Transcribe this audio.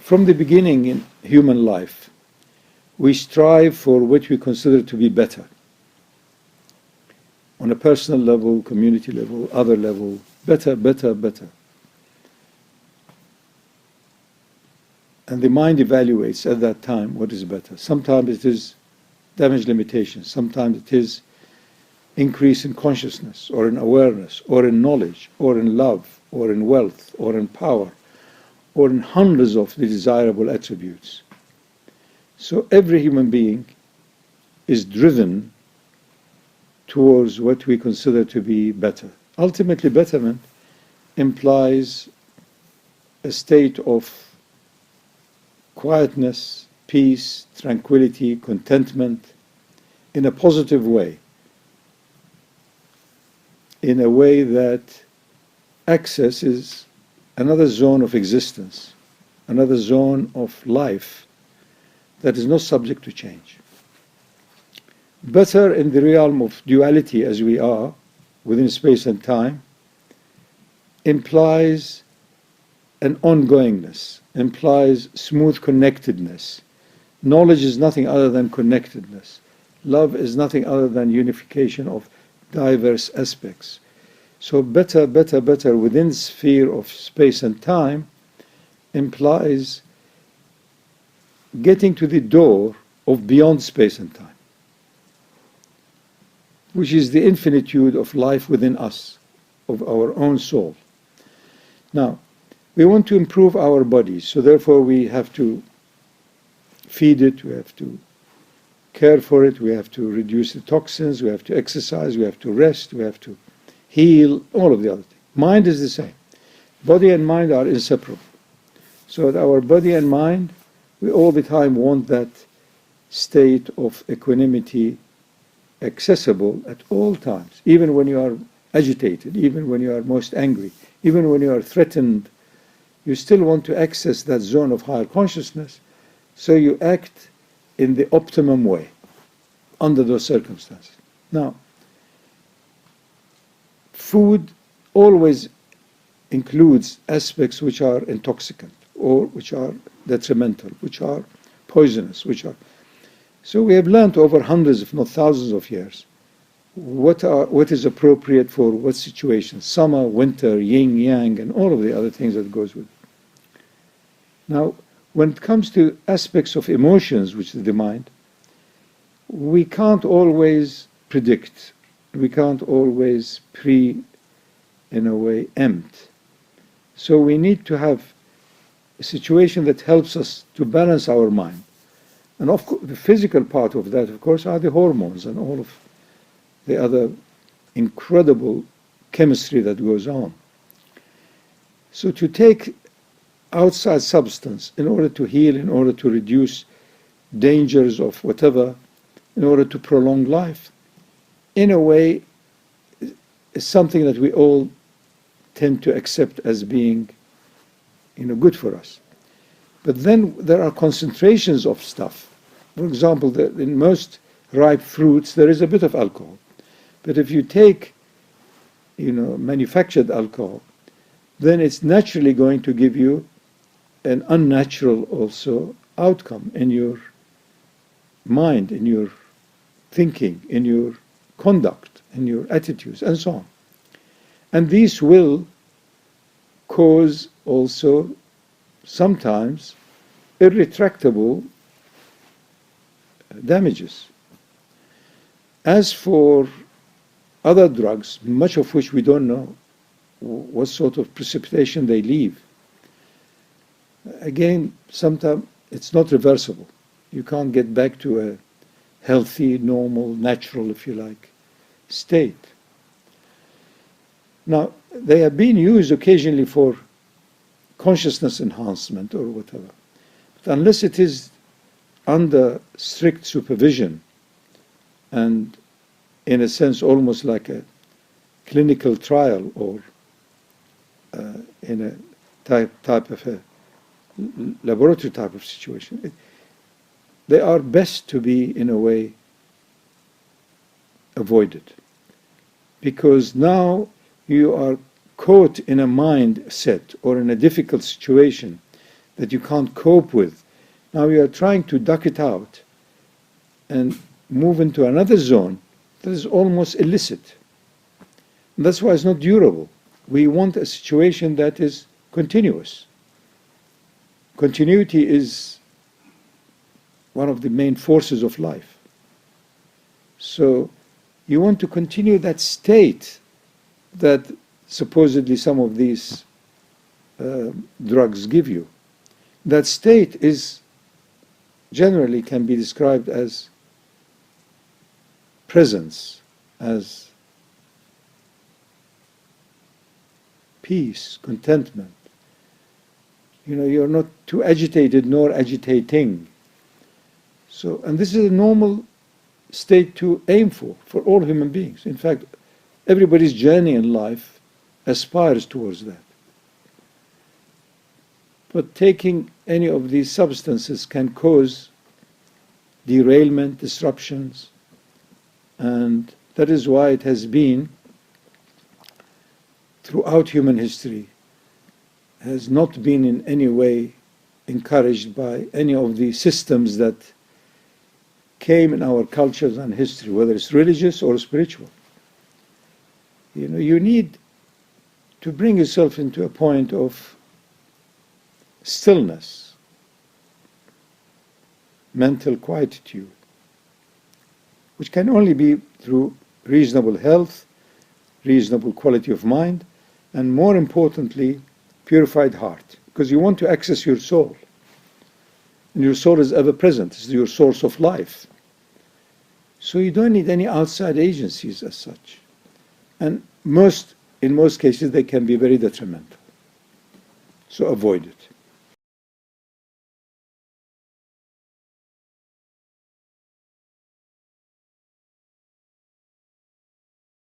From the beginning in human life, we strive for what we consider to be better. On a personal level, community level, other level, better, better, better. And the mind evaluates at that time what is better. Sometimes it is damage limitation, sometimes it is increase in consciousness, or in awareness, or in knowledge, or in love, or in wealth, or in power, or in hundreds of the desirable attributes. So every human being is driven towards what we consider to be better. Ultimately, betterment implies a state of quietness, peace, tranquility, contentment, in a positive way, in a way that accesses another zone of existence, another zone of life that is not subject to change. Better in the realm of duality as we are, within space and time, implies an ongoingness, implies smooth connectedness. Knowledge is nothing other than connectedness. Love is nothing other than unification of diverse aspects. So better, better, better within the sphere of space and time implies getting to the door of beyond space and time, which is the infinitude of life within us, of our own soul. Now, we want to improve our bodies, so therefore we have to feed it, we have to care for it, we have to reduce the toxins, we have to exercise, we have to rest, we have to heal, all of the other things. Mind is the same. Body and mind are inseparable. So that our body and mind, we all the time want that state of equanimity accessible at all times, even when you are agitated, even when you are most angry, even when you are threatened, you still want to access that zone of higher consciousness, so you act in the optimum way under those circumstances. Now, food always includes aspects which are intoxicant, or which are detrimental, which are poisonous, which are... So we have learned over hundreds, if not thousands of years, what is appropriate for what situation, summer, winter, yin, yang, and all of the other things that goes with it. Now, when it comes to aspects of emotions, which is the mind, we can't always predict, we can't always in a way, empt. So we need to have a situation that helps us to balance our mind. And of course, the physical part of that, of course, are the hormones and all of the other incredible chemistry that goes on. So to take outside substance in order to heal, in order to reduce dangers of whatever, in order to prolong life, in a way, is something that we all tend to accept as being, good for us. But then there are concentrations of stuff. For example, in most ripe fruits, there is a bit of alcohol. But if you take, manufactured alcohol, then it's naturally going to give you an unnatural also outcome in your mind, in your thinking, in your conduct, in your attitudes, and so on. And these will cause also sometimes irretractable damages. As for other drugs, much of which we don't know what sort of precipitation they leave, again, sometimes it's not reversible. You can't get back to a healthy, normal, natural, if you like, state. Now, they have been used occasionally for consciousness enhancement or whatever. But unless it is under strict supervision and, in a sense, almost like a clinical trial or in a type of a laboratory type of situation, they are best to be, in a way, avoided. Because now you are caught in a mindset or in a difficult situation that you can't cope with. Now you are trying to duck it out and move into another zone that is almost illicit. And that's why it's not durable. We want a situation that is continuous. Continuity is one of the main forces of life. So you want to continue that state that supposedly some of these drugs give you. That state is generally can be described as presence, as peace, contentment. You know, you're not too agitated nor agitating. So, and this is a normal state to aim for all human beings. In fact, everybody's journey in life aspires towards that. But taking any of these substances can cause derailment, disruptions, and that is why it has been throughout human history, has not been in any way encouraged by any of the systems that came in our cultures and history, whether it's religious or spiritual. You know, you need to bring yourself into a point of stillness, mental quietude, which can only be through reasonable health, reasonable quality of mind, and more importantly, purified heart, because you want to access your soul. And your soul is ever present, it's your source of life. So you don't need any outside agencies as such. And in most cases, they can be very detrimental. So avoid it.